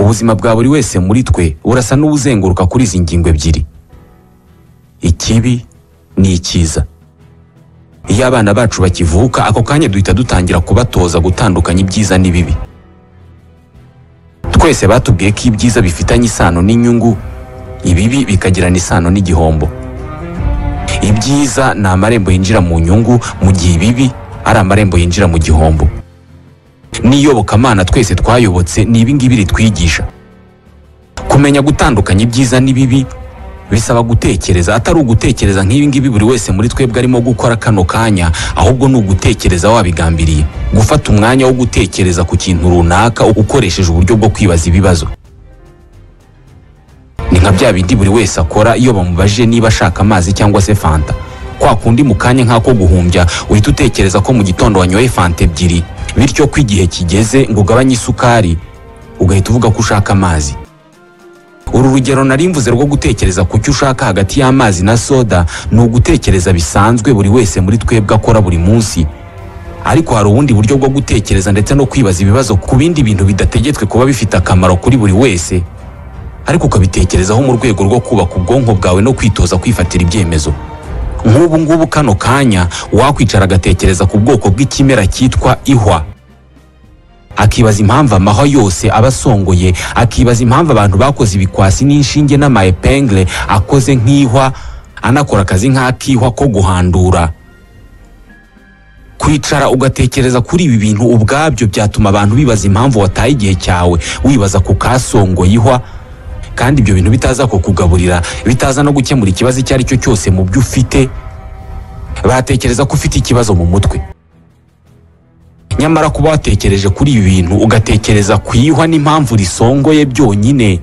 ubuzima bwa buri wese muri twe burasa n'ubuzenguruka kuri izi ngingo ebyiri: ikibi n'icyiza. Iyo abana bacu bakivuka, ako kanya duhita dutangira kubatoza gutandukanya ibyiza n'ibibi. Twese batubwiye ko ibyiza bifitanye isano n'inyungu, ibibi bikagirana isano n'igihombo. Ibyiza ni amarembo yinjira mu nyungu, mu gihe ibibi ari amarembo yinjira mu gihombo. N'iyobokamana twese twayobotse ni ibi ngibi ritwigisha. Kumenya gutandukanya ibyiza n'ibibi bisaba gutekereza, atari ugutekereza nk'ibi ngibi buri wese muri twebwe arimo gukora kano kanya, ahubwo ni ugutekereza wabigambiriye, gufata umwanya wo gutekereza ku kintu runaka ukoresheje uburyo bwo kwibaza ibibazo. Ni nka bya bindi buri wese akora iyo bamubajije niba ashaka amazi cyangwa se fanta. Kwa kundi mu kanya nk'ako guhumbya uhita utekereza ko mu gitondo wanyoye fanta ebyiri, bityo ko igihe kigeze ngo ugabanye isukari ugahita uvuga ko ushaka amazi. Uru rugero nari mvuze rwo gutekereza ku cyo ushaka hagati y'amazi na soda ni ugutekereza bisanzwe buri wese muri twebwe akora buri munsi. Ariko hari ubundi buryo bwo gutekereza ndetse no kwibaza ibibazo ku bindi bintu bidategetswe kuba bifite akamaro kuri buri wese, ariko ukabitekerezaho mu rwego rwo kubaka ubwonko bwawe no kwitoza kwifatira ibyemezo. Nk'ubu ngubu kano kanya wakwicara agatekereza ku bwoko bw'ikimera cyitwa ihwa, akibaza impamvu amahwa yose aba asongoye, akibaza impamvu abantu bakoze ibikwasi n'inshinge n'amaepingle akoze nk'ihwa, anakora akazi nk'akihwa ko guhandura. Kwicara ugatekereza kuri ibi bintu ubwabyo byatuma abantu bibaza impamvu wataye igihe cyawe wibaza ku kasongoye ihwa, kandi ibyo bintu bitaza kukugaburira, bitaza no gukemura ikibazo icyo ari cyo cyose mu byo ufite. Batekereza ko ufite ikibazo mu mutwe. Nyamara kuba watekereje kuri ibi bintu ugatekereza ku ihwa n'impamvu risongoye byonyine,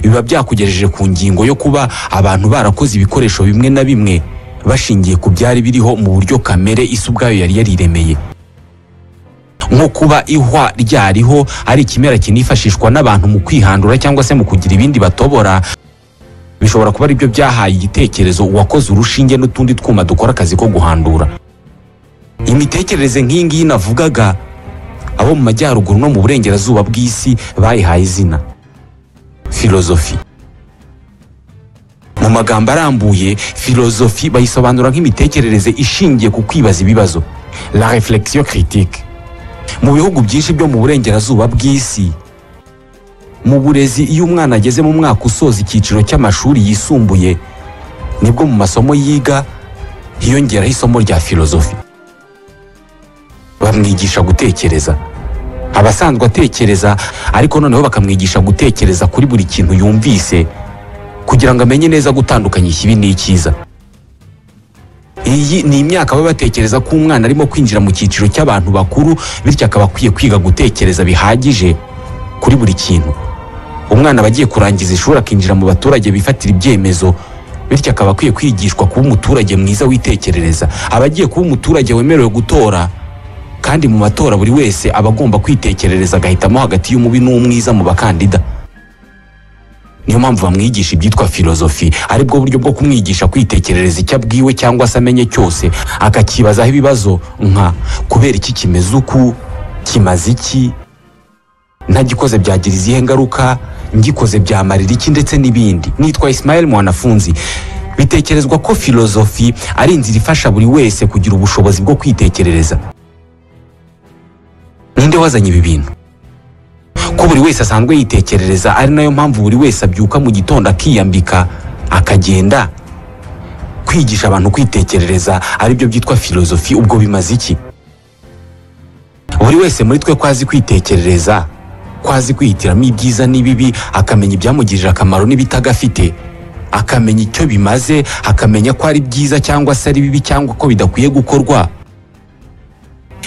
biba byakugejeje ku ngingo yo kuba abantu barakoze ibikoresho bimwe na bimwe bashingiye ku byari biriho mu buryo kamere isi ubwayo yari yariremeye. Nko kuba ihwa ryariho ari ikimera kinifashishwa n'abantu mu kwihandura cyangwa se mu kugira ibindi batobora, bishobora kuba ari byo byahaye igitekerezo uwakoze urushinge n'utundi twuma dukora akazi ko guhandura. Imitekerereze nk'iyi ngiyi navugaga, abo mu majyaruguru no mu burengerazuba bw'isi bayihaye izina filozofi. Mu magambo arambuye, filozofi bayisobanura nk'imitekerereze ishingiye ku kwibaza ibibazo, la réflexion critique. Mu bihugu byinshi byo mu burengerazuba bw'isi, mu burezi, iyo umwana ageze mu mwaka usoza icyiciro cy'amashuri yisumbuye, nibwo mu masomo yiga hiyongeraho isomo rya filozofi. Bamwigisha gutekereza, abasanzwe atekereza, ariko noneho bakamwigisha gutekereza kuri buri kintu yumvise kugira ngo amenye neza gutandukanya ikibi n'icyiza. Iyi ni imyaka baba batekereza ko umwana arimo kwinjira mu cyiciro cy'abantu bakuru, bityo akaba akwiye kwiga gutekereza bihagije kuri buri kintu. Umwana aba agiye kurangiza ishuri akinjira mu baturage bifatira ibyemezo, bityo akaba akwiye kwigishwa kuba umuturage mwiza witekerereza. Aba agiye kuba umuturage wemerewe gutora, kandi mu matora buri wese aba agomba kwitekerereza agahitamo hagati y'umubi n'umwiza mu bakandida. Niyo mpamvu bamwigisha ibyitwa filozofi, aribwo buryo bwo kumwigisha kwitekerereza icyo abwiwe cyangwa se amenye cyose, akakibazaho ibibazo nka kubera iki kimeze uku, kimaze iki, ntagikoze byagira izihe ngaruka, ngikoze byamarira iki, ndetse n'ibindi. Nitwa Ismael Mwanafunzi. Bitekerezwa ko filozofi ari inzira ifasha buri wese kugira ubushobozi bwo kwitekerereza. Ninde wazanye ibi bintu? Ko buri wese asanzwe yitekerereza, ari nayo mpamvu buri wese abyuka mu gitondo akiyambika akagenda. Kwigisha abantu kwitekerereza aribyo byitwa filozofi, ubwo bimaze iki? Buri wese muri twe kwazi kwitekerereza, kwazi kwihitiramo ibyiza n'ibibi, akamenya ibyamugirira akamaro n'ibitagafite, akamenya icyo bimaze, akamenya ko ari byiza cyangwa se ari bibi cyangwa ko bidakwiye gukorwa.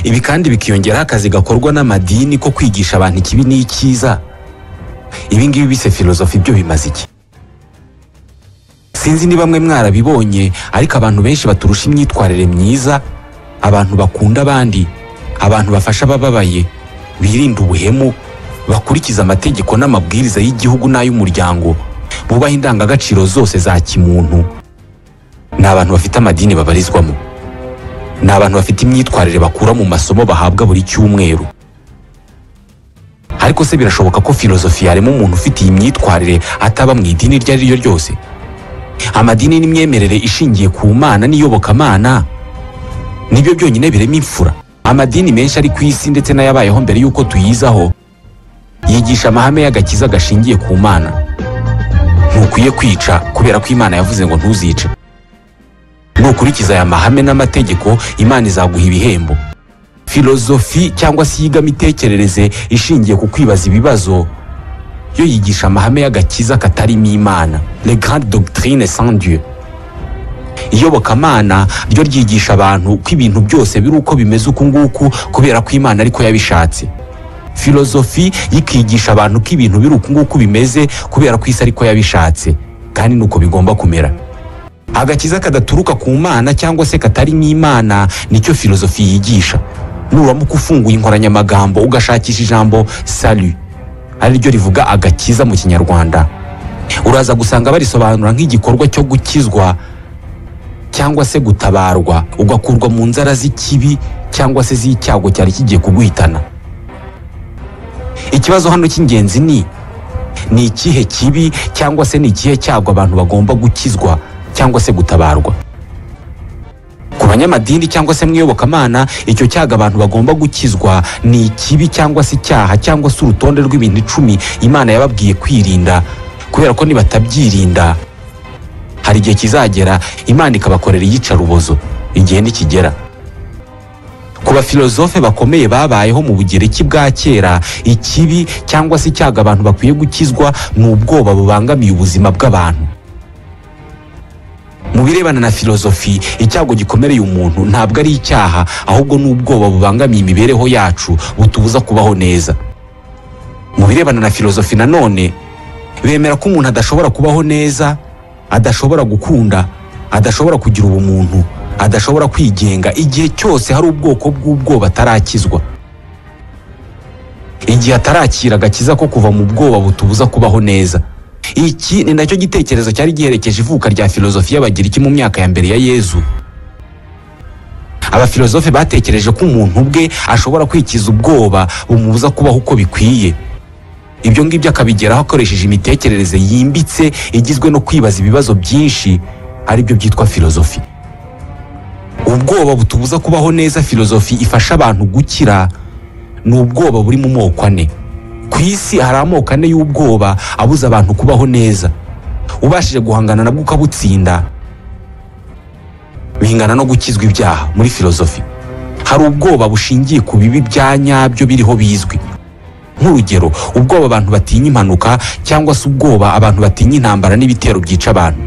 Ibi kandi bikiyongeraho akazi gakorwa n'amadini ko kwigisha abantu ikibi n'icyiza. Ibi ngibi bise filozofi, byo bimaze iki? Sinzi niba mwe mwarabibonye, ariko abantu benshi baturusha imyitwarire myiza, abantu bakunda abandi, abantu bafasha abababaye, birinda ubuhemu, bakurikiza amategeko n'amabwiriza y'igihugu n'ay'umuryango, bubaha indangagaciro zose za kimuntu, ni abantu bafite amadini babarizwamo. Ni abantu bafite imyitwarire bakura mu masomo bahabwa buri cyumweru. ariko se birashoboka ko filozofi yarema umuntu ufite iyi myitwarire ataba mu idini iryo ari ryo ryose? Amadini n'imyemerere ishingiye ku mana n'iyobokamana nibyo byonyine birema imfura? Amadini menshi ari ku isi ndetse n'ayabayeho mbere y'uko tuyizaho yigisha amahame y'agakiza gashingiye ku mana. Ntukwiye kwica kubera ko Imana yavuze ngo ntuzice. Nukurikiza aya mahame n'amategeko, Imana izaguha ibihembo. Filozofi cyangwa se iyigamitekerereze ishingiye ku kwibaza ibibazo yo yigisha amahame y'agakiza katarimo Imana, les grandes doctrines sans Dieu. Iyobokamana ryo ryigisha abantu ko ibintu byose biri uko bimeze uku nguku kubera ko Imana ariko yabishatse. Filozofi yikigisha abantu ko ibintu biri uku nguku bimeze kubera ko isi ariko yabishatse kandi nuko bigomba kumera. Agakiza kadaturuka ku Mana cyangwa se katarimo Imana nicyo filozofi yigisha. Nuramuka ufunguye inkoranyamagambo ugashakisha ijambo salut, ari ryo rivuga agakiza mu Kinyarwanda, uraza gusanga barisobanura nk'igikorwa cyo gukizwa cyangwa se gutabarwa ugakurwa mu nzara z'ikibi cyangwa se z'icyago cyari kigiye kuguhitana. Ikibazo hano cy'ingenzi ni ikihe kibi cyangwa se ni ikihe cyago abantu bagomba gukizwa cyangwa se gutabarwa? Ku banyamadini cyangwa se mwiyobokamana, icyo cyago abantu bagomba gukizwa ni ikibi cyangwa se icyaha cyangwa se urutonde rw'ibintu 10 Imana yababwiye kwirinda, kubera ko nibatabyirinda hari igihe kizagera Imana ikabakorera iyicarubozo. Igihe nikigera. Ku bafilozofe bakomeye babayeho mu Bugereki bwa kera, ikibi cyangwa se icyago abantu bakwiye gukizwa ni ubwoba bubangamiye ubuzima bw'abantu. Mu birebana na filozofi, icyago gikomereye umuntu ntabwo ari icyaha, ahubwo ni ubwoba bubangamiye imibereho yacu butubuza kubaho neza. Mu birebana na filozofi nanone, bemera ko umuntu adashobora kubaho neza, adashobora gukunda, adashobora kugira ubumuntu, adashobora kwigenga igihe cyose hari ubwoko bw'ubwoba atarakizwa. Igihe atarakira agakiza ko kuva mu bwoba butubuza kubaho neza. Iki ni nacyo gitekerezo cyari giherekeje ivuka rya filozofi y'Abagiriki mu myaka ya mbere ya Yezu. Abafilozofe batekereje ko umuntu ubwe ashobora kwikiza ubwoba bumubuza kubaho uko bikwiye. Ibyo ngibyo akabigeraho akoresheje imitekerereze yimbitse igizwe no kwibaza ibibazo byinshi, ari byo byitwa filozofi. Ubwoba butubuza kubaho neza filozofi ifasha abantu gukira ni ubwoba buri mu moko 4. Ku isi hari amoko 4 y'ubwoba abuza abantu kubaho neza. Ubashije guhangana nabwo ukabutsinda, bingana no gukizwa ibyaha. Muri filozofi hari ubwoba bushingiye ku bibi bya nyabyo biriho bizwi. Nk'urugero, ubwoba abantu batinya impanuka cyangwa se ubwoba abantu batinya intambara n'ibitero byica abantu.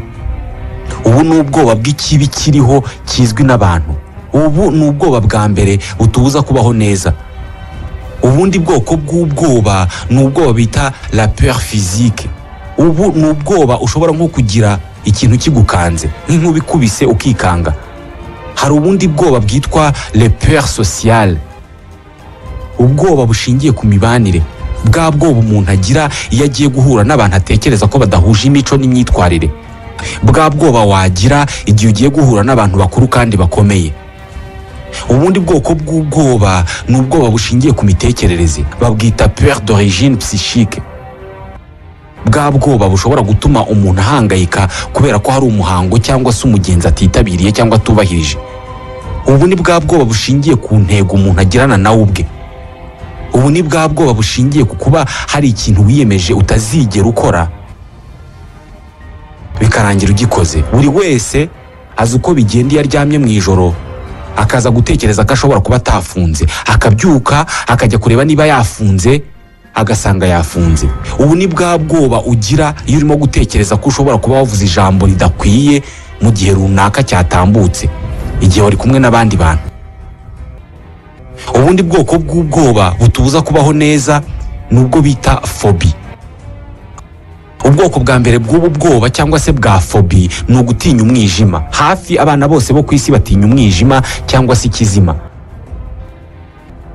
Ubu ni ubwoba bw'ikibi kiriho kizwi n'abantu. Ubu ni ubwoba bwa mbere butubuza kubaho neza. Ubundi bwoko bw'ubwoba ni ubwoba bita la peur physique. Ubu ni ubwoba ushobora nko kugira ikintu kigukanze nk'inkuba ikubise ukikanga. Hari ubundi bwoba bwitwa les peurs sociales, ubwoba bushingiye ku mibanire. Bwa bwoba umuntu agira iyo agiye guhura n'abantu atekereza ko badahuje imico n'imyitwarire. Bwa bwoba wagira igihe ugiye guhura n'abantu bakuru kandi bakomeye. Ubundi bwoko bw'ubwoba ni ubwoba bushingiye ku mitekerereze, babwita peur d'origine psychique. Bwa bwoba bushobora gutuma umuntu ahangayika kubera ko hari umuhango cyangwa se umugenzi atitabiriye cyangwa atubahirije. Ubu ni bwa bwoba bushingiye ku ntego umuntu agirana nawe ubwe. Ubu ni bwa bwoba bushingiye ku kuba hari ikintu wiyemeje utazigera ukora bikarangira ugikoze. Buri wese azi uko bigenda iyo aryamye mu ijoro akaza gutekereza ko ashobora kuba atafunze, akabyuka akajya kureba niba yafunze agasanga yafunze. Ubu ni bwa bwoba ugira iyo urimo gutekereza ko ushobora kuba wavuze ijambo ridakwiye mu gihe runaka cyatambutse, igihe wari kumwe n'abandi bantu. Ubundi bwoko bw'ubwoba butubuza kubaho neza nubwo bita phobie. Ubwoko bwa mbere bw'ubu bwoba cyangwa se bwa phobie ni ugutinya umwijima. Hafi abana bose bo ku isi batinya umwijima cyangwa se ikizima.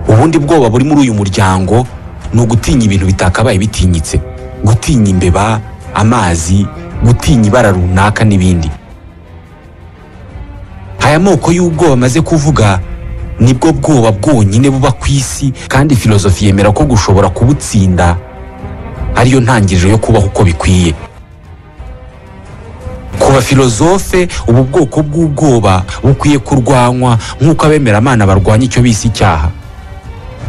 Ubundi bwoba buri muri uyu muryango ni ugutinya ibintu bitakabaye bitinyitse, gutinya imbeba, amazi, gutinya ibara runaka n'ibindi. Aya moko y'ubwoba maze kuvuga nibwo bwoba bwonyine buba ku isi, kandi filozofi yemera ko gushobora kubutsinda ariyo ntangiriro yo kubaho uko bikwiye. Ku bafilozofe ubu bwoko bw'ubwoba bukwiye kurwanywa nk'uko abemeramana barwanya icyo bise icyaha.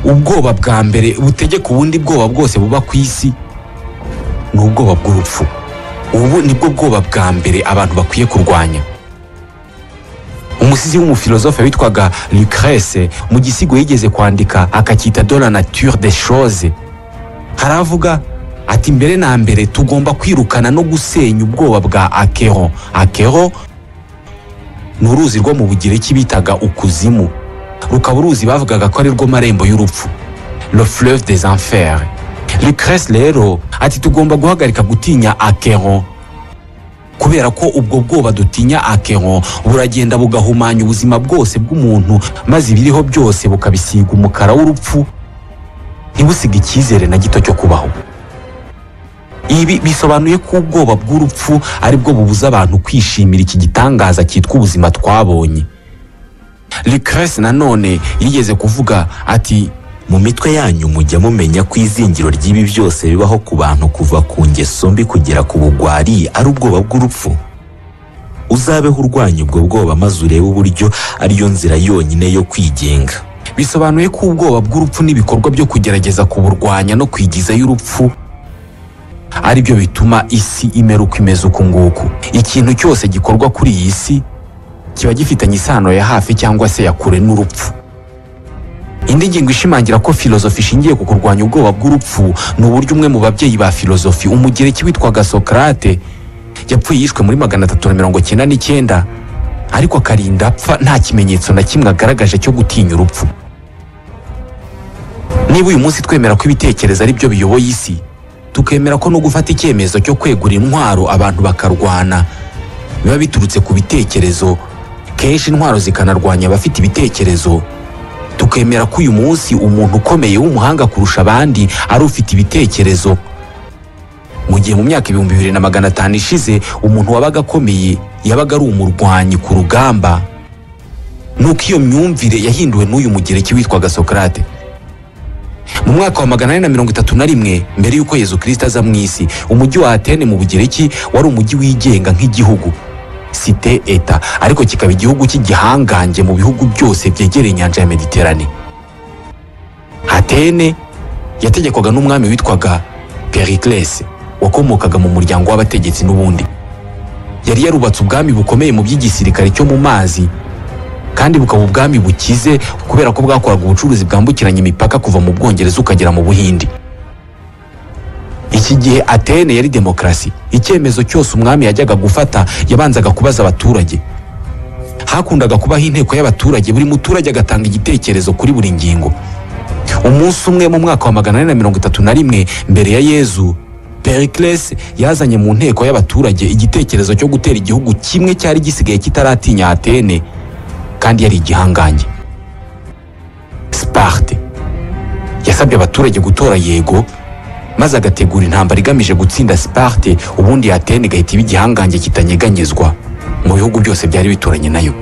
Ubwoba bwa mbere butegeka ubundi bwoba bwose buba ku isi ni ubwoba bw'urupfu. Ubu nibwo bwoba bwa mbere abantu bakwiye kurwanya. Umusizi w'umufilozofe witwaga Lucrèce mu gisigo yigeze kwandika akacyita de la nature des choses, haravuga ati mbere na mbere tugomba kwirukana no gusenya ubwoba bwa Acheron. Acheron ni uruzi rwo mu Bugiriki bitaga ukuzimu, rukaba uruzi bavugaga ko ari rwo marembo y'urupfu, le fleuve des enfers. Lucrèce rero ati tugomba guhagarika gutinya Acheron, kubera ko ubwo bwoba dutinya Acheron buragenda bugahumanya ubuzima bwose bw'umuntu, maze ibiriho byose bukabisiga umukara w'urupfu, ntibusiga icyizere na gito cyo kubaho. Ibi bisobanuye ko ubwoba bw'urupfu ari bwo bubuza abantu kwishimira iki gitangaza cyitwa ubuzima twabonye. Lucrèce nanone yigeze kuvuga ati mu mitwe yanyu mujya mumenya ko izingiro ry'ibi byose bibaho ku bantu kuva ku ngeso mbi kugera ku bugwari ari ubwoba bw'urupfu. Uzabeho urwanya ubwo bwoba maze urebe uburyo ariyo nzira yonyine yo kwigenga. Bisobanuye ko ubwoba bw'urupfu n'ibikorwa byo kugerageza kuburwanya no kwigizayo urupfu ari byo bituma isi imera uko imeze uku nguku. Ikintu cyose gikorwa kuri iyi si kiba gifitanye isano ya hafi cyangwa se ya kure n'urupfu. Indi ngingo ishimangira ko filozofi ishingiye ku kurwanya ubwoba bw'urupfu ni uburyo umwe mu babyeyi ba filozofi, Umugiriki witwaga Socrate, yapfuye yishwe muri 399 ariko akarinda apfa nta kimenyetso na kimwe agaragaje cyo gutinya urupfu. Niba uyu munsi twemera ko ibitekerezo ari byo biyoboye isi, tukemera ko no gufata icyemezo cyo kwegura intwaro abantu bakarwana biba biturutse ku bitekerezo, kenshi intwaro zikanarwanya abafite ibitekerezo, tukemera ko uyu munsi umuntu ukomeye w'umuhanga kurusha abandi ari ufite ibitekerezo, mu gihe mu myaka 2500 ishize umuntu wabaga akomeye yabaga ari umurwanyi ku rugamba. Nuko iyo myumvire yahinduwe n'uyu Mugiriki witwaga Socrate. Mu mwaka wa 431 mbere y'uko Yezu Kristo aza mu isi, umujyi wa Atene mu Bugiriki wari umujyi wigenga nk'igihugu, cité eta, ariko kikaba igihugu cy'igihangange mu bihugu byose byegereye inyanja ya Mediterane. Atene yategekwaga n'umwami witwaga Pericles wakomokaga mu muryango w'abategetsi n'ubundi. Yari yarubatse ubwami bukomeye mu by'igisirikare cyo mu mazi, kandi bukaba ubwami bukize kubera ko bwakoraga ubucuruzi bwambukiranya imipaka kuva mu Bwongereza ukagera mu Buhindi. Iki gihe Atene yari demokarasi. Icyemezo cyose umwami yajyaga gufata yabanzaga kubaza abaturage. Hakundaga kubaho inteko y'abaturage, buri muturage agatanga igitekerezo kuri buri ngingo. Umunsi umwe mu mwaka wa 431 mbere ya Yezu, Pericles yazanye mu nteko y'abaturage igitekerezo cyo gutera igihugu kimwe cyari gisigaye kitaratinya Atene kandi yari igihangange, Sparte. Yasabye abaturage gutora yego, maze agategura intambara igamije gutsinda Sparte, ubundi Atene igahita iba igihangange kitanyeganyezwa mu bihugu byose byari bituranye nayo.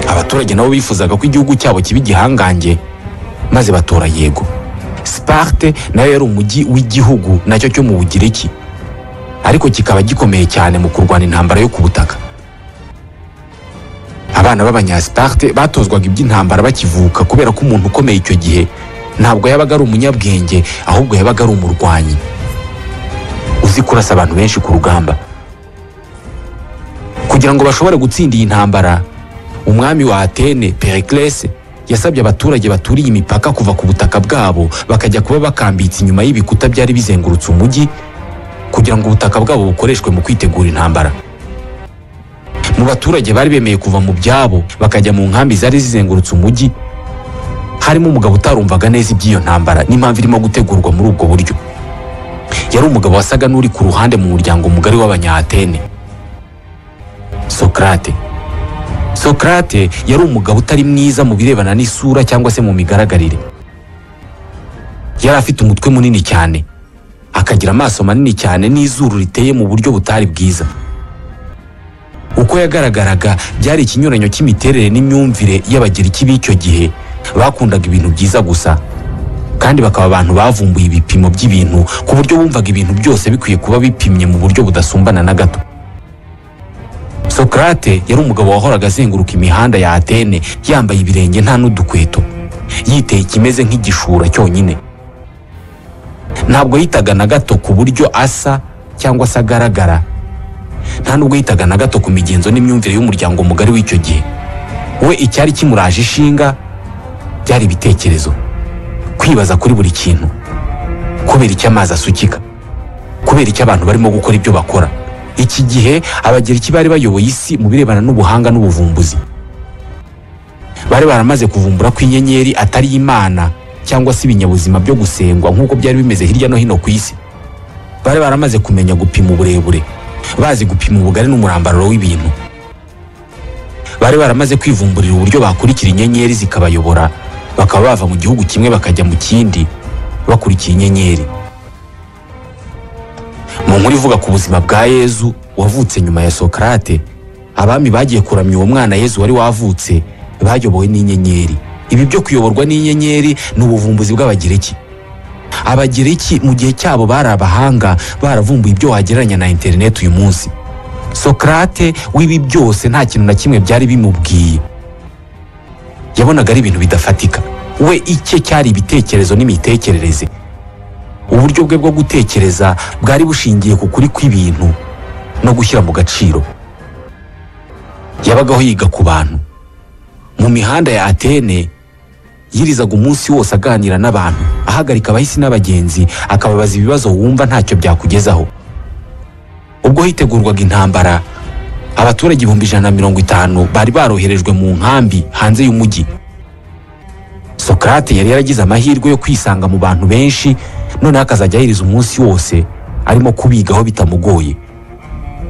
Abaturage nabo bifuzaga ko igihugu cyabo kiba igihangange, maze batora yego. Sparte nayo yari umujyi w'igihugu nacyo cyo mu Bugiriki, ariko kikaba gikomeye cyane mu kurwana intambara yo ku butaka. Abana b'Abanyasparta batozwaga iby'intambara bakivuka, kubera ko umuntu ukomeye icyo gihe ntabwo yabaga ari umunyabwenge, ahubwo yabaga ari umurwanyi uzi kurasa abantu benshi ku rugamba. Kugira ngo bashobore gutsinda iyi ntambara, umwami wa Atene Pericles yasabye abaturage baturiye imipaka kuva ku butaka bwabo bakajya kuba bakambitse inyuma y'ibikuta byari bizengurutse umujyi, kugira ngo ubutaka bwabo bukoreshwe mu kwitegura intambara. Mu baturage bari bemeye kuva mu byabo bakajya mu nkambi zari zizengurutse umujyi, harimo umugabo utarumvaga neza iby'iyo ntambara n'impamvu irimo gutegurwa muri ubwo buryo. Yari umugabo wasaga n'uri ku ruhande mu muryango mugari w'Abanya-Atene, Socrate. Socrate yari umugabo utari mwiza mu birebana n'isura cyangwa se mu migaragarire. Yari afite umutwe munini cyane, akagira amaso manini cyane n'izuru riteye mu buryo butari bwiza. uko yagaragaraga byari ikinyuranyo cy'imiterere n'imyumvire y'Abagiriki b'icyo gihe. Bakundaga ibintu byiza gusa, kandi bakaba abantu bavumbuye ibipimo by'ibintu ku buryo bumvaga ibintu byose bikwiye kuba bipimye mu buryo budasumbana na gato. Sokrate yari umugabo wahoraga azenguruka imihanda ya Atene yambaye ibirenge nta n'udukweto, yiteye ikimeze nk'igishura cyonyine. Ntabwo yitaga na gato ku buryo asa cyangwa se agaragara, nta nubwo yitaga na gato ku migenzo n'imyumvire y'umuryango mugari w'icyo gihe. We icyari kimuraje ishinga byari ibitekerezo, kwibaza kuri buri kintu. Kubera icyo amazi asukika, kubera icyo abantu barimo gukora ibyo bakora. Iki gihe Abagiriki bari bayoboye isi mu birebana n'ubuhanga n'ubuvumbuzi. Bari baramaze kuvumbura ko inyenyeri atari imana cyangwa se ibinyabuzima byo gusengwa nk'uko byari bimeze hirya no hino ku isi. Bari baramaze kumenya gupima uburebure, bazi gupima ubugari n'umurambararo w'ibintu. Bari baramaze kwivumburira uburyo bakurikira inyenyeri zikabayobora, bakaba bava mu gihugu kimwe bakajya mu kindi bakurikiye inyenyeri. Mu nkuru ivuga ku buzima bwa Yezu wavutse nyuma ya Sokrate, abami bagiye kuramya uwo mwana Yezu wari wavutse bayobowe n'inyenyeri. Ibi byo kuyoborwa n'inyenyeri ni ubuvumbuzi bw'Abagiriki. Abagiriki mu gihe cyabo bari abahanga, baravumbuye ibyo wagereranya na internet uyu munsi. Sokrate w'ibi byose nta kintu na kimwe byari bimubwiye. Yabonaga ari ibintu bidafatika. We icye cyari ibitekerezo n'imitekerereze. Uburyo bwe bwo gutekereza bwari bushingiye ku kuri kw'ibintu no gushyira mu gaciro. Yabagaho yiga ku bantu. Mu mihanda ya Atene yirizaga umunsi wose aganira n'abantu, ahagarika abahisi n'abagenzi, akababaza ibibazo wumva ntacyo byakugezaho. Ubwo hitegurwaga intambara, abaturage 150 bari baroherejwe mu nkambi hanze y'umujyi. Sokrate yari yaragize amahirwe yo kwisanga mu bantu benshi, none akazajya yiriza umunsi wose arimo kubigaho bitamugoye.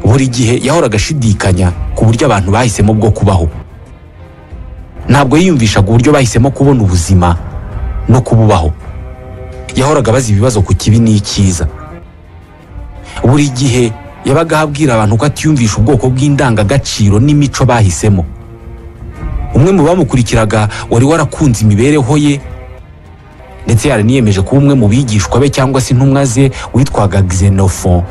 Buri gihe yahoraga ashidikanya ku buryo abantu bahisemo bwo kubaho. Ntabwo yiyumvishaga uburyo bahisemo kubona ubuzima no kububaho. Yahoraga abaza ibibazo ku kibi n'icyiza. Buri gihe yabaga abwira abantu ko atiyumvisha ubwoko bw'indangagaciro n'imico bahisemo. Umwe mu bamukurikiraga wari warakunze imibereho ye ndetse yaraniyemeje kuba umwe mu bigishwa be cyangwa se intumwa ze, witwaga Xenophon.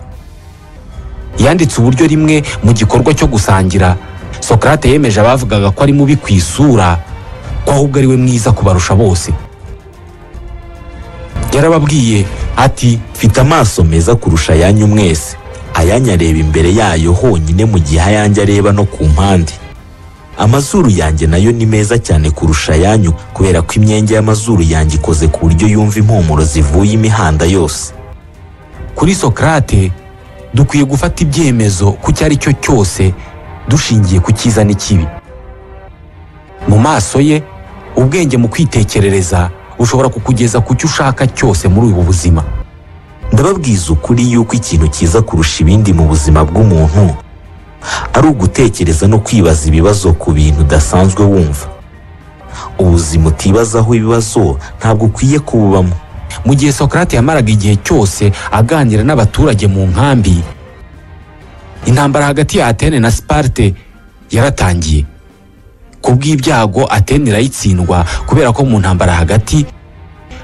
Yanditse uburyo rimwe mu gikorwa cyo gusangira Sokrate yemeje abavugaga ko ari mubi ku isura ko ahubwo ari we mwiza kubarusha bose. Yarababwiye ati, mfite amaso meza kurusha ayanyu mwese, ayanyu areba imbere yayo honyine mu gihe ayanjye areba no ku mpande. Amazuru yanjye nayo ni meza cyane kurusha ayanyu, kubera ko imyenge y'amazuru yanjye ikoze ku buryo yumva impumuro zivuye imihanda yose. Kuri Sokrate dukwiye gufata ibyemezo ku cyari cyo cyose dushingiye ku cyiza n'ikibi. Mu maso ye, ubwenge mu kwitekerereza ushobora kukugeza ku cyo ushaka cyose muri ubu buzima. Ndababwiza ukuri yuko ikintu cyiza kurusha ibindi mu buzima bw'umuntu ari ugutekereza no kwibaza ibibazo ku bintu udasanzwe wumva. Ubuzima utibazaho ibibazo ntabwo ukwiye kububamo. Mu gihe Sokrate yamaraga igihe cyose aganira n'abaturage mu nkambi, intambara hagati ya Atene na Sparte yaratangiye. Kubw'ibyago Atene irayitsindwa kubera ko mu ntambara hagati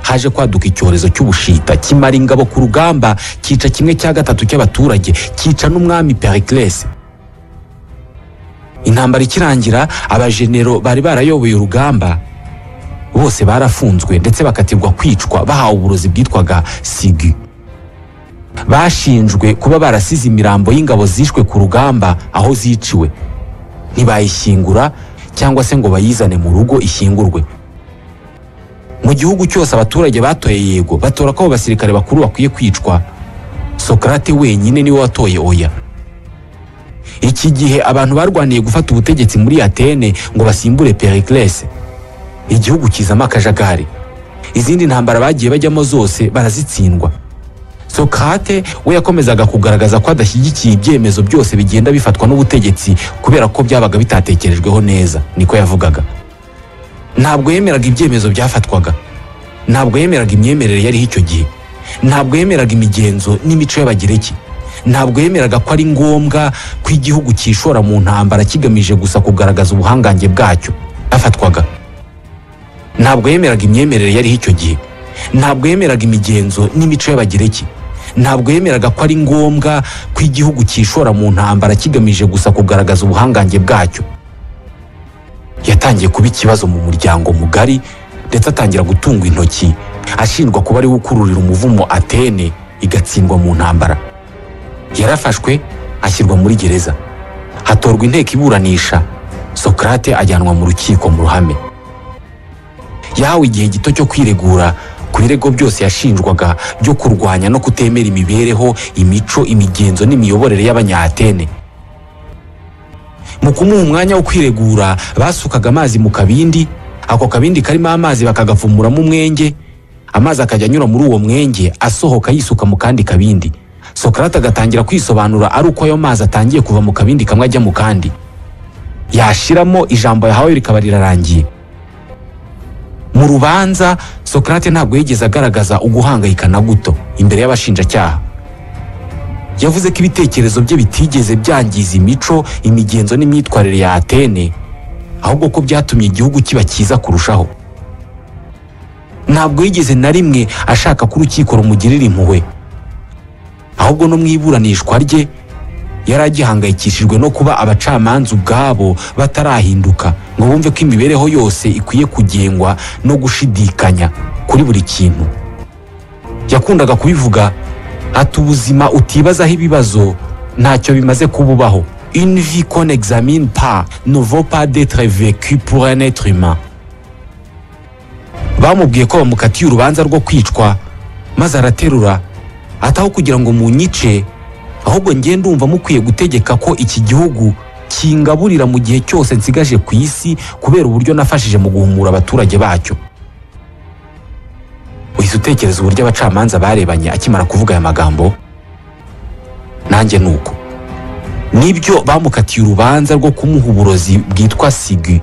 haje kwaduka icyorezo cy'ubushita kimara ingabo ku rugamba, cyica 1/3 cy'abaturage, cyica n'umwami Pericles. Intambara ikirangira, abajenero bari barayoboye urugamba bose barafunzwe ndetse bakatirwa kwicwa, bahawe uburozi bwitwaga sigu. Bashinjwe kuba barasize imirambo y'ingabo zishwe ku rugamba aho ziciwe, ntibayishyingura cyangwa se ngo bayizane mu rugo ishyingurwe. Mu gihugu cyose abaturage batoye yego, batora ko abasirikare bakuru bakwiye kwicwa. Sokrate wenyine niwe watoye oya. Iki gihe abantu barwaniye gufata ubutegetsi muri Atene ngo basimbure Pericles. Igihugu kizamo akajagari. Izindi ntambara bagiye bajyamo zose barazitsindwa. Sokrate we yakomezaga kugaragaza ko adashyigikiye ibyemezo byose bigenda bifatwa n'ubutegetsi kubera ko byabaga bitatekerejweho neza, niko yavugaga. Ntabwo yemeraga ibyemezo byafatwaga. Ntabwo yemeraga imyemerere yari icyo gihe. Ntabwo yemeraga imigenzo n'imico y'Abagiriki. ntabwo yemeraga ko ari ngombwa ko igihugu cyishora mu ntambara kigamije gusa kugaragaza ubuhangange bwacyo afatwaga. Ntabwo yemeraga imyemerere yariho icyo gihe, ntabwo yemeraga imigenzo n'imico y'Abagereki, ntabwo yemeraga ko ari ngombwa ko igihugu cyishora mu ntambara kigamije gusa kugaragaza ubuhangange bwacyo. Yatangiye kuba ikibazo mu muryango mugari ndetse atangira gutungwa intoki ashinjwa kuba ari gukururira umuvumo Atene igatsindwa mu ntambara. Yarafashwe ashyirwa muri gereza, hatorwa inteko iburanisha, Socrate ajyanwa mu rukiko mu ruhame. Yahawe igihe gito cyo kwiregura ku birego byose yashinjwaga byo kurwanya no kutemera imibereho, imico, imigenzo n'imiyoborere y'Abanya-Atene. Mu kumuha umwanya wo kwiregura basukaga amazi mu kabindi, ako kabindi karimo amazi bakagafumuramo umwenge, amazi akajya anyura muri uwo mwenge asohoka yisuka mu kandi kabindi. Socrate agatangira kwisobanura ari uko ayo mazi atangiye kuva mu kabindi kamwe ajya mu kandi. Yashiramo ijambo yahawe rikaba rirarangiye. Mu rubanza Socrate ntabwo yigeze agaragaza uguhangayika na guto imbere y'abashinjacyaha. Yavuze ko ibitekerezo bye bitigeze byangiza imico, imigenzo n'imyitwarire ya Atene, ahubwo ko byatumye igihugu kiba cyiza kurushaho. Ntabwo yigeze na rimwe ashaka ko urukiko rumugirira impuhwe, ahubwo no mu iburanishwa rye yari agihangayikishijwe no kuba abacamanza ubwabo batarahinduka ngo bumve ko imibereho yose ikwiye kugengwa no gushidikanya kuri buri kintu. Yakundaga kubivuga ati ubuzima utibazaho ibibazo ntacyo bimaze kububaho. Une vie qu'on n'examine pas ne vaut pas d'être vécue pour un être humain. Bamubwiye ko bamukatiye urubanza rwo kwicwa, maze araterura ataho kugira ngo munyice, ahubwo njye ndumva mukwiye gutegeka ko iki gihugu kingaburira mu gihe cyose nsigaje ku isi kubera uburyo nafashije mu guhumura abaturage bacyo. Uhise utekereza uburyo abacamanza barebanye akimara kuvuga aya magambo? Nanjye nuko. Nibyo bamukatiye urubanza rwo kumuha uburozi bwitwa Sigu,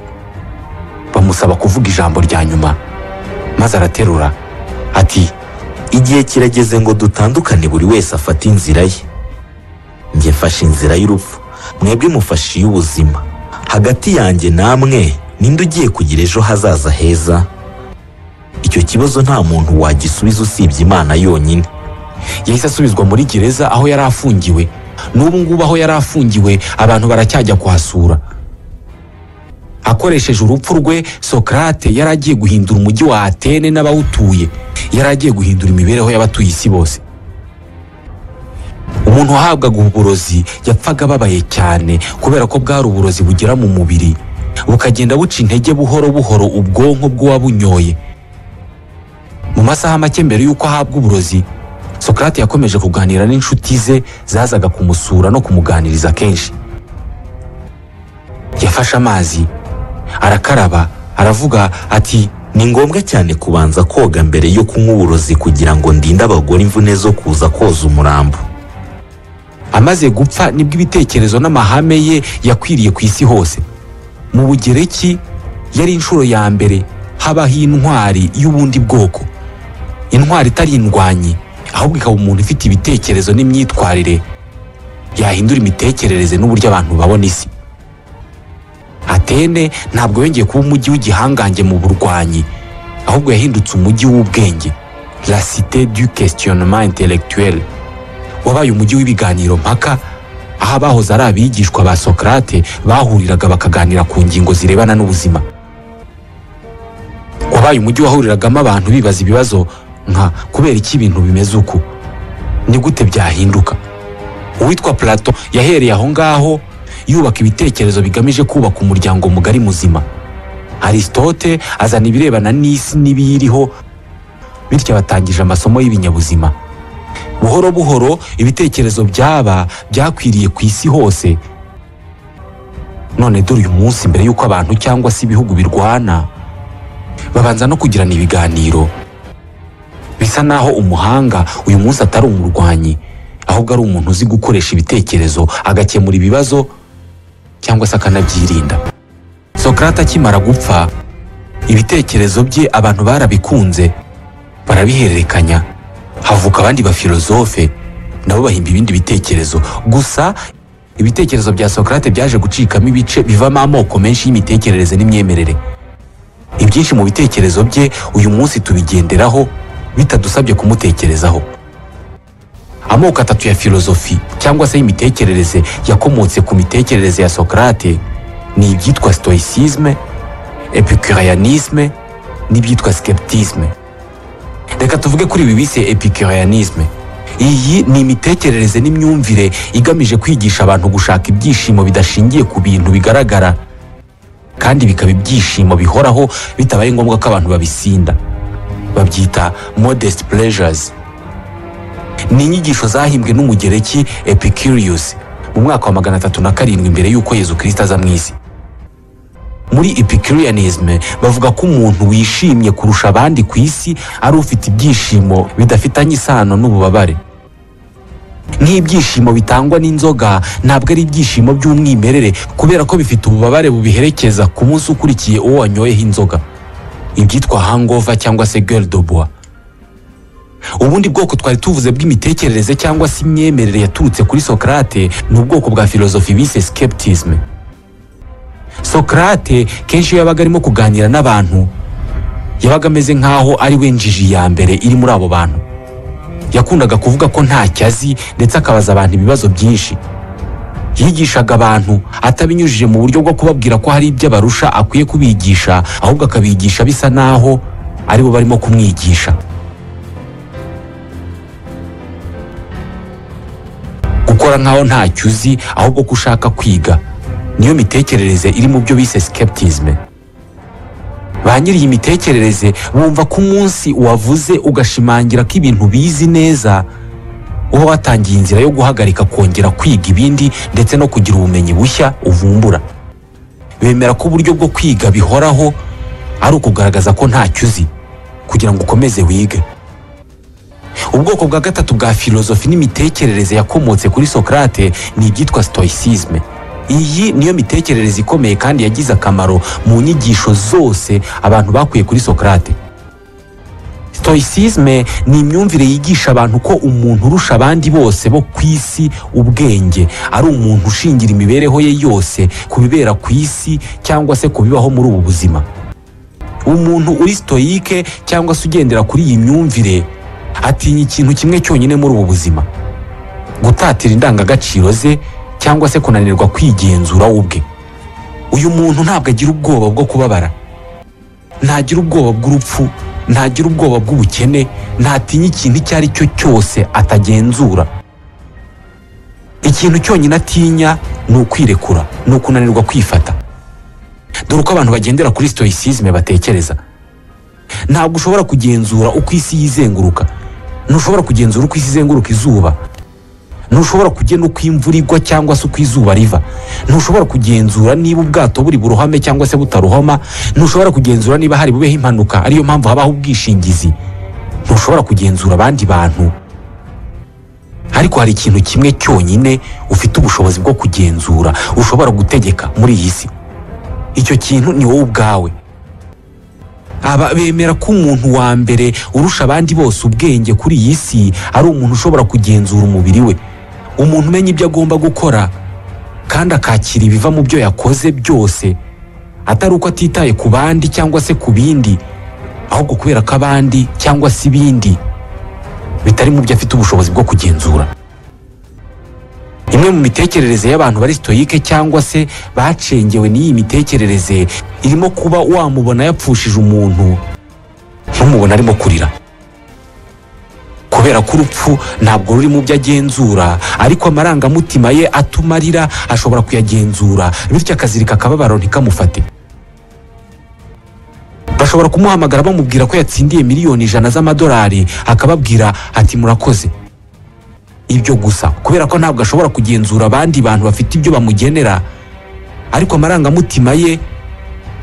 bamusaba kuvuga ijambo rya nyuma, maze araterura ati, igihe kirageze ngo dutandukane, buri wese afata inzira ye. Njye mfashe inzira y'urupfu, mwebwe mufashe iy'ubuzima. Hagati yanjye namwe ninde ugiye kugira ejo hazaza heza? Icyo kibazo nta muntu wagisubiza usibye Imana yonyine. Yahise asubizwa muri gereza aho yari afungiwe. N'ubu ngubu aho yari afungiwe abantu baracyajya kuhasura. Akoresheje urupfu rwe, Socrate yari agiye guhindura umujyi wa Atene n'abawutuye, yari agiye guhindura imibereho y'abatuye isi bose. Umuntu wahabwaga uburozi yapfaga ababaye cyane kubera ko bwari uburozi bugera mu mubiri bukagenda buca intege buhoro buhoro ubwonko bw'uwabunyoye. Mu masaha make mbere y'uko ahabwa uburozi, Socrate yakomeje kuganira n'inshuti ze zazaga kumusura no kumuganiriza kenshi. Yafashe amazi, arakaraba, aravuga ati, ni ngombwa cyane kubanza koga mbere yo kunywa uburozi kugira ngo ndinde abagore imvune zo kuza koza umurambo. Amaze gupfa nibwo ibitekerezo n'amahame ye yakwiriye ku isi hose. Mu Bugereki yari inshuro ya mbere habaho intwari y'ubundi bwoko, intwari itari indwanyi, ahubwo ikaba umuntu ufite ibitekerezo n'imyitwarire yahindura imitekerereze n'uburyo abantu babona isi. Atene ntabwo yongeye kuba umujyi w'igihangange mu burwanyi, ahubwo yahindutse umujyi w'ubwenge, la cité du questionnement intellectuel. Wabaye umujyi w'ibiganiro mpaka, aho abahoze ari abigishwa ba Socrate bahuriraga bakaganira ku ngingo zirebana n'ubuzima. Wabaye umujyi wahuriragamo abantu bibaza ibibazo nka kubera iki ibintu bimeze uku, ni gute byahinduka. Uwitwa Plato yahereye aho ngaho yubaka ibitekerezo bigamije kubaka umuryango mugari muzima. Aristote azana ibirebana n'isi n'ibiyiriho, bityo batangije amasomo y'ibinyabuzima. Buhoro buhoro ibitekerezo byakwiriye ku isi hose. None dore uyu munsi mbere y'uko abantu cyangwa se ibihugu birwana, babanza no kugirana ibiganiro. Bisa naho umuhanga uyu munsi atari umurwanyi, ahubwo ari umuntu uzi gukoresha ibitekerezo agakemura ibibazo cyangwa se akanabyirinda. Socrate akimara gupfa, ibitekerezo bye abantu barabikunze, barabihererekanya, havuka abandi bafilozofe nabo bahimba ibindi bitekerezo. Gusa ibitekerezo bya Socrate byaje gucikamo ibice bivamo amoko menshi y'imitekerereze n'imyemerere. Ibyinshi mu bitekerezo bye uyu munsi tubigenderaho bitadusabye kumutekerezaho. Amoko atatu ya filozofi cyangwa se y'imitekerereze yakomotse ku mitekerereze ya Socrate ni ibyitwa stoicisme, epicureanisme n'ibyitwa skeptisme. Reka tuvuge kuri ibi bise epicureanisme. Iyi ni imitekerereze n'imyumvire igamije kwigisha abantu gushaka ibyishimo bidashingiye ku bintu bigaragara kandi bikaba ibyishimo bihoraho bitabaye ngombwa ko abantu babisinda. Babyita modest pleasures. Ni inyigisho zahimbwe n'umugereki Epicurus mu mwaka wa 307 mbere y'uko Yezu Kristo aza mu isi. Muri Epicureanism bavuga ko umuntu wishimye kurusha abandi ku isi ari ufite ibyishimo bidafitanye isano n'ububabare. Nk'ibyishimo bitangwa n'inzoga ntabwo ari ibyishimo by'umwimerere kubera ko bifite ububabare bubiherekeza ku munsi ukurikiye uwo wanyoyeho inzoga, ibyitwa hangover cyangwa se gueule de bois. Ubundi bwoko twari tuvuze bw'imitekerereze cyangwa se imyemerere yaturutse kuri Socrate ni ubwoko bwa filozofi bise skeptism. Socrate kenshi iyo yabaga arimo kuganira n'abantu yabaga ameze nk'aho ari we njiji ya mbere iri muri abo bantu. Yakundaga kuvuga ko ntacyo azi ndetse akabaza abantu ibibazo byinshi. Yigishaga abantu atabinyujije mu buryo bwo kubabwira ko hari ibyo abarusha akwiye kubigisha, ahubwo akabigisha bisa naho aribo barimo kumwigisha. Gukora nkaho ntacyo uzi ahubwo ko ushaka kwiga niyo mitekerereze iri mu byo bise skeptism. Ba nyiri iyi mitekerereze bumva ko umunsi wavuze ugashimangira ko ibintu bizi neza uba watangiye inzira yo guhagarika kongera kwiga ibindi ndetse no kugira ubumenyi bushya uvumbura. Bemera ko uburyo bwo kwiga bihoraho ari ukugaragaza ko ntacyo uzi kugira ngo ukomeze wige. Ubwoko bwa gatatu bwa filozofi n'imitekerereze yakomotse kuri Socrate ni ibyitwa stoicism. Iyi niyo mitekerereze ikomeye kandi yagize akamaro mu nyigisho zose abantu bakuye kuri Socrate. Stoicism ni imyumvire yigisha abantu ko umuntu urusha abandi bose bo ku isi ubwenge ari umuntu ushingira imibereho ye yose ku bibera ku isi cyangwa se ku bibaho muri ubu buzima. Umuntu uri stoike cyangwa se ugendera kuri iyi myumvire atinya ikintu kimwe cyonyine muri ubu buzima: gutatira indangagaciro ze cyangwa se kunanirwa kwigenzura ubwe. Uyu muntu ntabwo agira ubwoba bwo kubabara, ntagira ubwoba bw'urupfu, ntagira ubwoba bw'ubukene, ntatinya ikintu icyo ari cyo cyose atagenzura. Ikintu cyonyine atinya ni ukwirekura, ni ukunanirwa kwifata. Dore uko abantu bagendera kuri stoicism batekereza: ntabwo ushobora kugenzura uko isi yizenguruka, ntushobora kugenzura uko isi izenguruka izuba, ntushobora kugena uko imvura igwa cyangwa se uko izuba riva, ntushobora kugenzura niba ubwato buri burohame cyangwa se butarohama, ntushobora kugenzura niba hari bubeho impanuka ariyo mpamvu habaho ubwishingizi, ntushobora kugenzura abandi bantu. Ariko hari ikintu kimwe cyonyine ufite ubushobozi bwo kugenzura, ushobora gutegeka muri iyi si. Icyo kintu ni wowe ubwawe. Aba bemera ko umuntu wa mbere urusha abandi bose ubwenge kuri iyi si ari umuntu ushobora kugenzura umubiri we, umuntu umenya ibyo agomba gukora kandi akakira ibiva mu byo yakoze byose, atari uko atitaye ku bandi cyangwa se ku bindi, ahubwo kubera ko abandi cyangwa se ibindi bitari mu byo afite ubushobozi bwo kugenzura. Imwe mu mitekerereze y'abantu bari stoike cyangwa se bacengewe n'iyi mitekerereze irimo kuba wamubona yapfushije umuntu ntumubona arimo kurira, kubera ko urupfu ntabwo ruri mu byo agenzura, ariko amarangamutima ye atuma arira ashobora kuyagenzura, bityo akazirika akababaro ntikamufate. Bashobora kumuhamagara bamubwira ko yatsindiye miliyoni 100 z'amadolari, akababwira ati murakoze. Ibyo gusa kubera ko ntabwo ashobora kugenzura abandi bantu bafite ibyo bamugenera, ariko amarangamutima ye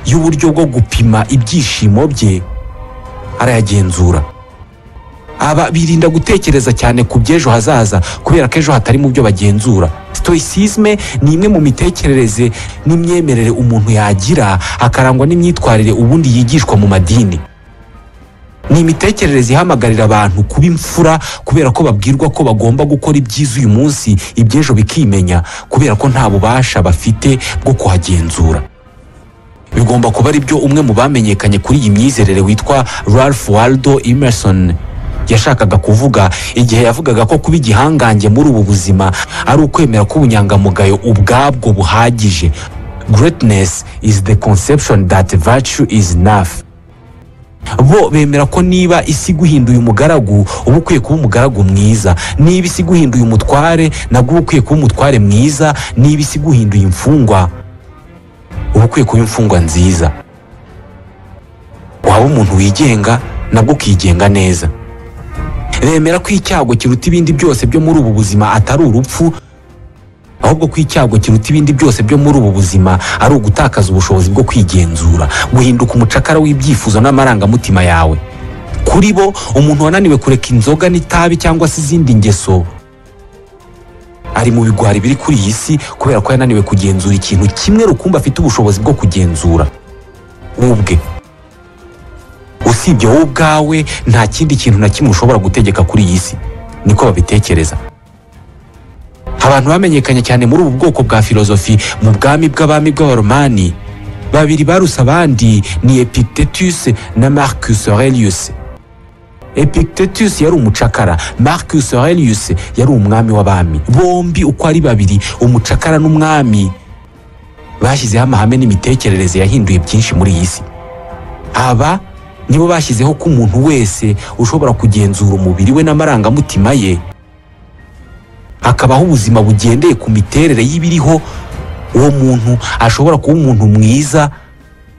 y'uburyo bwo gupima ibyishimo bye arayagenzura. Aba birinda gutekereza cyane ku by'ejo hazaza kubera ko ejo hatari mu byo bagenzura. Stoicism ni imwe mu mitekerereze n'imyemerere umuntu yagira akarangwa n'imyitwarire ubundi yigishwa mu madini. ni imitekerereze ihamagarira abantu kuba imfura kubera ko babwirwa ko bagomba gukora ibyiza uyu munsi iby'ejo bikimenya kubera ko nta bubasha bafite bwo kuhagenzura. Bigomba kuba ari byo umwe mu bamenyekanye kuri iyi myizerere witwa Ralph Waldo Emerson yashakaga kuvuga igihe yavugaga ko kuba igihangange muri ubu buzima ari ukwemera ko ubunyangamugayo ubwabwo buhagije. Greatness is the conception that virtue is enough. Bo bemera ko niba isi guhinduye umugaragu uba ukwiye kuba umugaragu mwiza, niba isi guhinduye umutware nabwo uba ukwiye kuba umutware mwiza, niba isi guhinduye imfungwa uba ukwiye kuba imfungwa nziza. Waba umuntu wigenga nabwo ukigenga neza. Bemera ko icyago kiruta ibindi byose byo muri ubu buzima atari urupfu, ahubwo ko icyago kiruta ibindi byose byo muri ubu buzima ari ugutakaza ubushobozi bwo kwigenzura, guhinduka umucakara w'ibyifuzo n'amarangamutima yawe. Kuri bo umuntu wananiwe kureka inzoga n'itabi cyangwa se izindi ngeso ari mu bigwari biri kuri iyi si kubera ko yananiwe kugenzura ikintu kimwe rukumbi afite ubushobozi bwo kugenzura ubwe. Usibye wowe ubwawe nta kindi kintu na kimwe ushobora gutegeka kuri iyi si, niko babitekereza. Abantu bamenyekanye cyane muri ubu bwoko bwa filozofi mu bwami bw'abami bw'abaromani babiri baruse abandi ni Epictetus na Marcus Aurelius. Epictetus yari umucakara, Marcus Aurelius yari umwami w'abami. Bombi uko ari babiri, umucakara n'umwami, bashyizeho amahame n'imitekerereze yahinduye byinshi muri iyi si. Aba nibo bashyizeho ko umuntu wese ushobora kugenzura umubiri we n'amarangamutima ye hakabaho ubuzima bugendeye ku miterere y'ibiriho, uwo muntu ashobora kuba umuntu mwiza,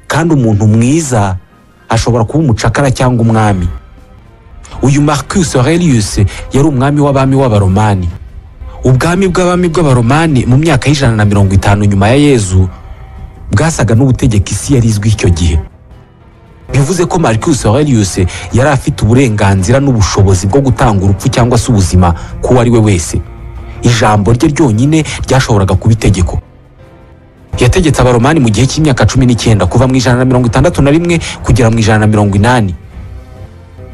kandi umuntu mwiza ashobora kuba umucakara cyangwa umwami. Uyu Marcus Aurelius yari umwami w'abami w'abaromani. Ubwami bw'abami bw'abaromani mu myaka y'150 nyuma ya Yezu bwasaga n'ubutegeka isi yari izwi icyo gihe. Bivuze ko Marcus Aurelius yari afite uburenganzira n'ubushobozi bwo gutanga urupfu cyangwa se ubuzima ku ari we wese. Ijambo rye ryonyine ryashoboraga kuba itegeko. Yategetse abaromani mu gihe cy'imyaka 19 kuva mu 161 kugera mu 180.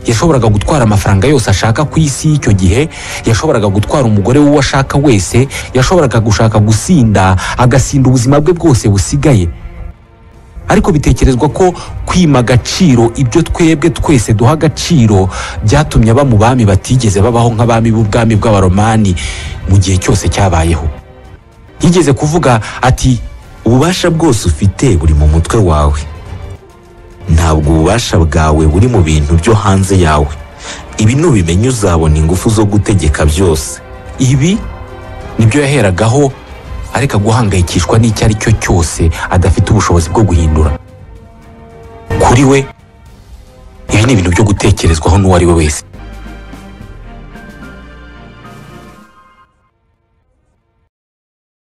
Yashoboraga gutwara amafaranga yose ashaka ku isi y'icyo gihe, yashoboraga gutwara umugore w'uwo ashaka wese, yashoboraga gushaka gusinda agasinda ubuzima bwe bwose busigaye. Ariko bitekerezwa ko kwima agaciro ibyo twebwe twese duha agaciro byatumye aba mu bami batigeze babaho nk'abami b'ubwami bw'abaromani mu gihe cyose cyabayeho. Yigeze kuvuga ati, ububasha bwose ufite buri mu mutwe wawe, ntabwo ububasha bwawe buri mu bintu byo hanze yawe. Ibi nubimenya uzabona ingufu zo gutegeka byose. Ibi nibyo yaheragaho areka guhangayikishwa n'icyo ari cyo cyose adafite ubushobozi bwo guhindura. Kuri we ibi ni ibintu byo gutekerezwaho n'uwo ari we wese.